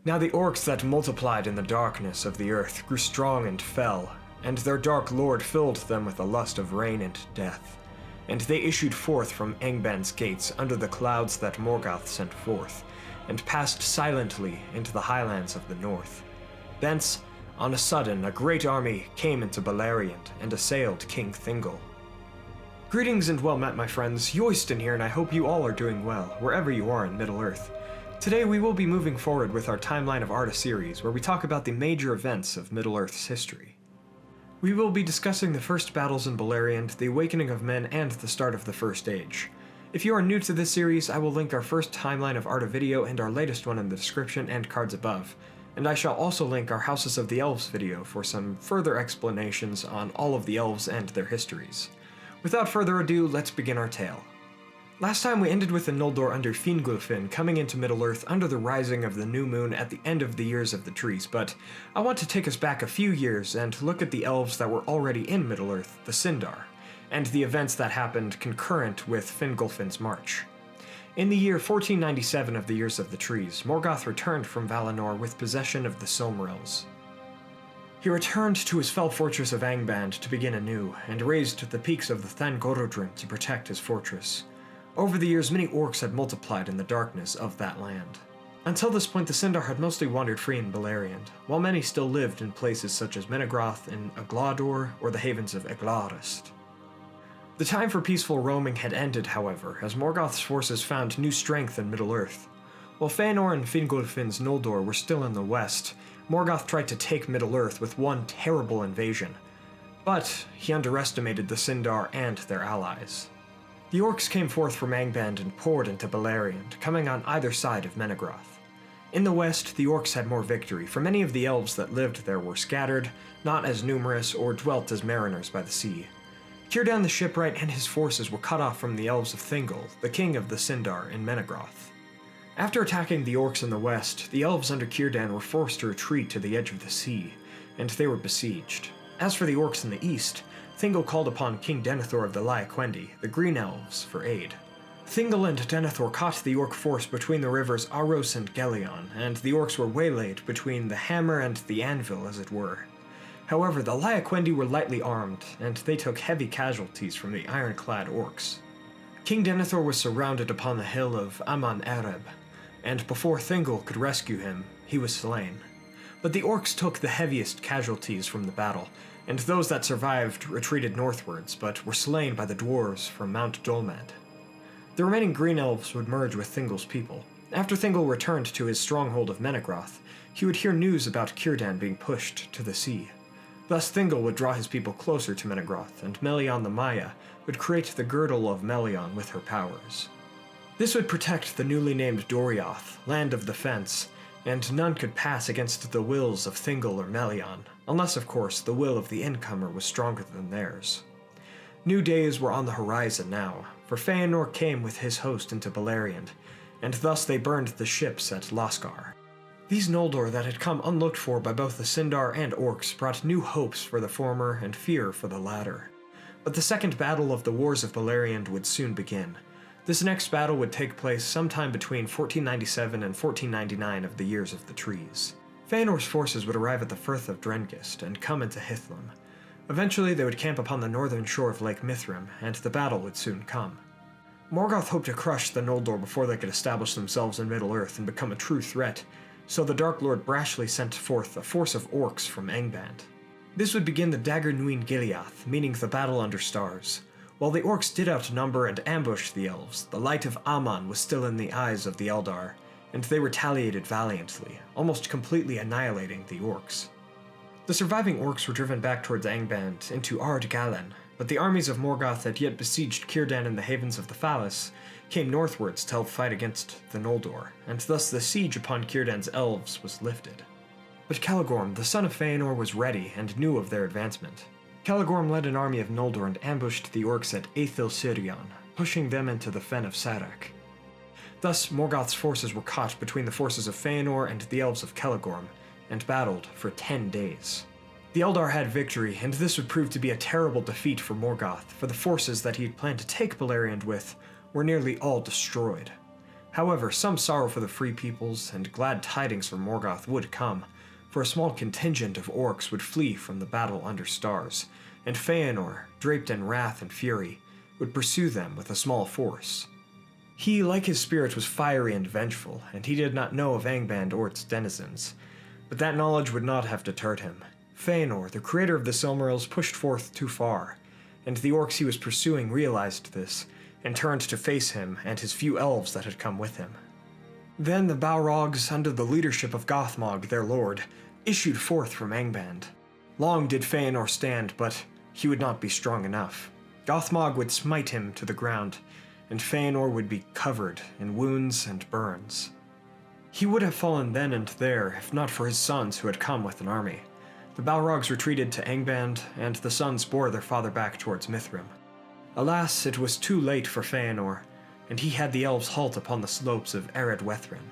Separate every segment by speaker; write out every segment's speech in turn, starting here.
Speaker 1: Now the orcs that multiplied in the darkness of the earth grew strong and fell, and their dark lord filled them with the lust of rain and death. And they issued forth from Angband's gates under the clouds that Morgoth sent forth, and passed silently into the highlands of the north. Thence, on a sudden, a great army came into Beleriand and assailed King Thingol. Greetings and well met, my friends. Yoiston here, and I hope you all are doing well, wherever you are in Middle-earth. Today we will be moving forward with our Timeline of Arda series, where we talk about the major events of Middle-earth's history. We will be discussing the first battles in Beleriand, the awakening of men, and the start of the First Age. If you are new to this series, I will link our first Timeline of Arda video and our latest one in the description and cards above, and I shall also link our Houses of the Elves video for some further explanations on all of the elves and their histories. Without further ado, let's begin our tale. Last time we ended with the Noldor under Fingolfin coming into Middle-earth under the rising of the new moon at the end of the Years of the Trees, but I want to take us back a few years and look at the elves that were already in Middle-earth, the Sindar, and the events that happened concurrent with Fingolfin's march. In the year 1497 of the Years of the Trees, Morgoth returned from Valinor with possession of the Silmarils. He returned to his fell fortress of Angband to begin anew, and raised the peaks of the Thangorodrim to protect his fortress. Over the years, many orcs had multiplied in the darkness of that land. Until this point, the Sindar had mostly wandered free in Beleriand, while many still lived in places such as Menegroth and Aglador or the havens of Eglarist. The time for peaceful roaming had ended, however, as Morgoth's forces found new strength in Middle-earth. While Fëanor and Fingolfin's Noldor were still in the west, Morgoth tried to take Middle-earth with one terrible invasion, but he underestimated the Sindar and their allies. The orcs came forth from Angband and poured into Beleriand, coming on either side of Menegroth. In the west, the orcs had more victory, for many of the elves that lived there were scattered, not as numerous, or dwelt as mariners by the sea. Círdan the shipwright and his forces were cut off from the elves of Thingol, the king of the Sindar, in Menegroth. After attacking the orcs in the west, the elves under Círdan were forced to retreat to the edge of the sea, and they were besieged. As for the orcs in the east, Thingol called upon King Denethor of the Laiquendi, the Green Elves, for aid. Thingol and Denethor caught the orc force between the rivers Aros and Gelion, and the orcs were waylaid between the hammer and the anvil, as it were. However, the Laiquendi were lightly armed, and they took heavy casualties from the ironclad orcs. King Denethor was surrounded upon the hill of Aman-Areb, and before Thingol could rescue him, he was slain. But the orcs took the heaviest casualties from the battle, and those that survived retreated northwards, but were slain by the dwarves from Mount Dolmed. The remaining Green Elves would merge with Thingol's people. After Thingol returned to his stronghold of Menegroth, he would hear news about Círdan being pushed to the sea. Thus Thingol would draw his people closer to Menegroth, and Melion the Maya would create the Girdle of Melion with her powers. This would protect the newly named Doriath, Land of the Fence, and none could pass against the wills of Thingol or Melion, unless of course the will of the incomer was stronger than theirs. New days were on the horizon now, for Fëanor came with his host into Beleriand, and thus they burned the ships at Loskar. These Noldor that had come unlooked for by both the Sindar and orcs brought new hopes for the former and fear for the latter. But the second battle of the Wars of Beleriand would soon begin. This next battle would take place sometime between 1497 and 1499 of the Years of the Trees. Fëanor's forces would arrive at the Firth of Drengist and come into Hithlum. Eventually they would camp upon the northern shore of Lake Mithrim, and the battle would soon come. Morgoth hoped to crush the Noldor before they could establish themselves in Middle-earth and become a true threat, so the Dark Lord brashly sent forth a force of orcs from Angband. This would begin the Dagger Nuin Gileath, meaning the battle under stars. While the orcs did outnumber and ambush the elves, the light of Aman was still in the eyes of the Eldar, and they retaliated valiantly, almost completely annihilating the orcs. The surviving orcs were driven back towards Angband into Ard-Galan, but the armies of Morgoth that yet besieged Círdan in the havens of the Phallus came northwards to help fight against the Noldor, and thus the siege upon Círdan's elves was lifted. But Celegorm, the son of Fëanor, was ready and knew of their advancement. Celegorm led an army of Noldor and ambushed the orcs at Aethil Sirion, pushing them into the fen of Sarak. Thus, Morgoth's forces were caught between the forces of Fëanor and the elves of Celegorm, and battled for 10 days. The Eldar had victory, and this would prove to be a terrible defeat for Morgoth, for the forces that he had planned to take Beleriand with were nearly all destroyed. However, some sorrow for the free peoples and glad tidings from Morgoth would come, for a small contingent of orcs would flee from the battle under stars, and Fëanor, draped in wrath and fury, would pursue them with a small force. He, like his spirit, was fiery and vengeful, and he did not know of Angband or its denizens, but that knowledge would not have deterred him. Fëanor, the creator of the Silmarils, pushed forth too far, and the orcs he was pursuing realized this, and turned to face him and his few elves that had come with him. Then the Balrogs, under the leadership of Gothmog, their lord, issued forth from Angband. Long did Fëanor stand, but he would not be strong enough. Gothmog would smite him to the ground, and Fëanor would be covered in wounds and burns. He would have fallen then and there, if not for his sons who had come with an army. The Balrogs retreated to Angband, and the sons bore their father back towards Mithrim. Alas, it was too late for Fëanor, and he had the elves halt upon the slopes of Ered Wethrin.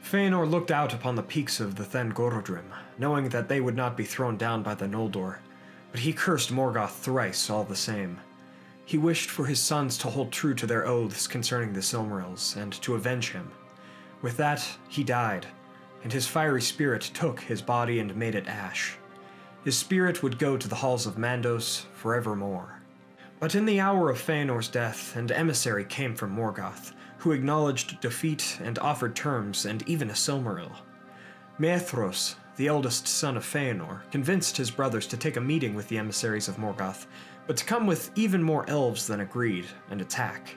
Speaker 1: Fëanor looked out upon the peaks of the Thangorodrim, knowing that they would not be thrown down by the Noldor, but he cursed Morgoth thrice all the same. He wished for his sons to hold true to their oaths concerning the Silmarils, and to avenge him. With that, he died, and his fiery spirit took his body and made it ash. His spirit would go to the halls of Mandos forevermore. But in the hour of Fëanor's death, an emissary came from Morgoth, who acknowledged defeat and offered terms and even a Silmaril. Maethros, the eldest son of Fëanor, convinced his brothers to take a meeting with the emissaries of Morgoth, but to come with even more elves than agreed, and attack.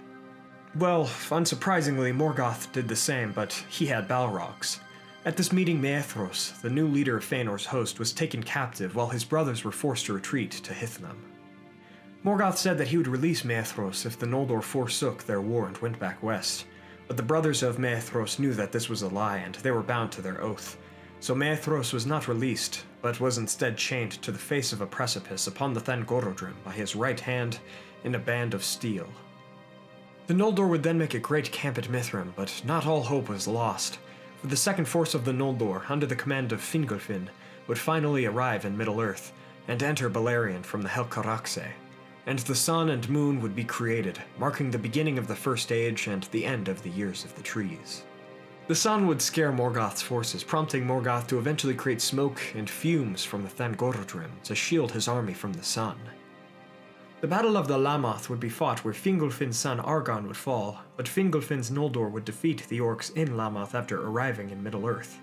Speaker 1: Well, unsurprisingly, Morgoth did the same, but he had Balrogs. At this meeting, Maethros, the new leader of Fëanor's host, was taken captive while his brothers were forced to retreat to Hithnam. Morgoth said that he would release Maethros if the Noldor forsook their war and went back west, but the brothers of Maethros knew that this was a lie and they were bound to their oath. So Maethros was not released, but was instead chained to the face of a precipice upon the Thangorodrim by his right hand in a band of steel. The Noldor would then make a great camp at Mithrim, but not all hope was lost, for the second force of the Noldor, under the command of Fingolfin, would finally arrive in Middle-earth and enter Beleriand from the Helcaraxe, and the sun and moon would be created, marking the beginning of the First Age and the end of the Years of the Trees. The sun would scare Morgoth's forces, prompting Morgoth to eventually create smoke and fumes from the Thangorodrim to shield his army from the sun. The Battle of the Lamoth would be fought where Fingolfin's son Argon would fall, but Fingolfin's Noldor would defeat the orcs in Lamoth after arriving in Middle-earth.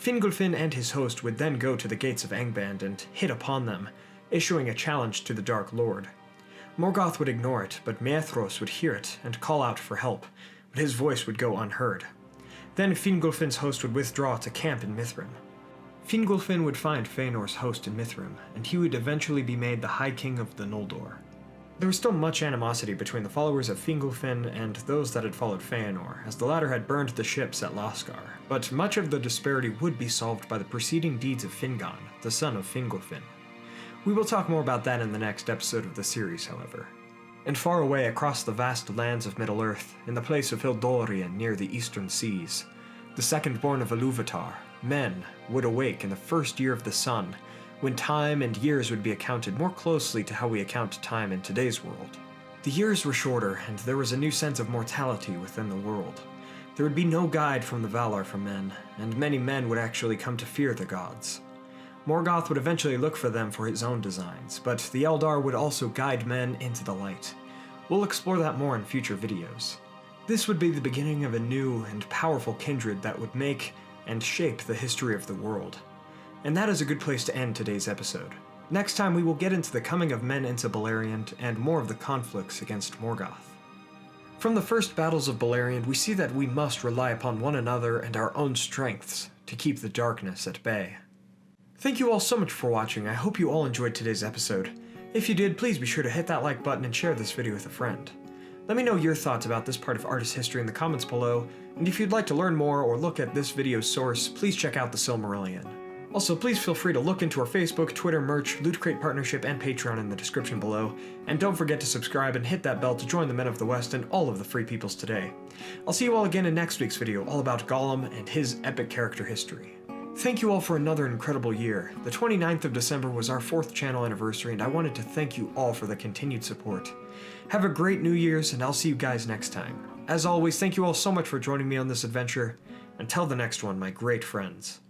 Speaker 1: Fingolfin and his host would then go to the gates of Angband and hit upon them, issuing a challenge to the Dark Lord. Morgoth would ignore it, but Maethros would hear it and call out for help, but his voice would go unheard. Then Fingolfin's host would withdraw to camp in Mithrim. Fingolfin would find Fëanor's host in Mithrim, and he would eventually be made the High King of the Noldor. There was still much animosity between the followers of Fingolfin and those that had followed Fëanor, as the latter had burned the ships at Loskar, but much of the disparity would be solved by the preceding deeds of Fingon, the son of Fingolfin. We will talk more about that in the next episode of the series, however. And far away across the vast lands of Middle-earth, in the place of Hildorian near the eastern seas, the Secondborn of Ilúvatar, men would awake in the first year of the sun, when time and years would be accounted more closely to how we account time in today's world. The years were shorter, and there was a new sense of mortality within the world. There would be no guide from the Valar for men, and many men would actually come to fear the gods. Morgoth would eventually look for them for his own designs, but the Eldar would also guide men into the light. We'll explore that more in future videos. This would be the beginning of a new and powerful kindred that would make and shape the history of the world. And that is a good place to end today's episode. Next time we will get into the coming of men into Beleriand and more of the conflicts against Morgoth. From the first battles of Beleriand, we see that we must rely upon one another and our own strengths to keep the darkness at bay. Thank you all so much for watching. I hope you all enjoyed today's episode. If you did, please be sure to hit that like button and share this video with a friend. Let me know your thoughts about this part of artist history in the comments below, and if you'd like to learn more or look at this video's source, please check out the Silmarillion. Also, please feel free to look into our Facebook, Twitter, merch, Loot Crate partnership, and Patreon in the description below, and don't forget to subscribe and hit that bell to join the Men of the West and all of the Free Peoples today. I'll see you all again in next week's video, all about Gollum and his epic character history. Thank you all for another incredible year. The 29th of December was our 4th channel anniversary, and I wanted to thank you all for the continued support. Have a great New Year's, and I'll see you guys next time. As always, thank you all so much for joining me on this adventure. Until the next one, my great friends.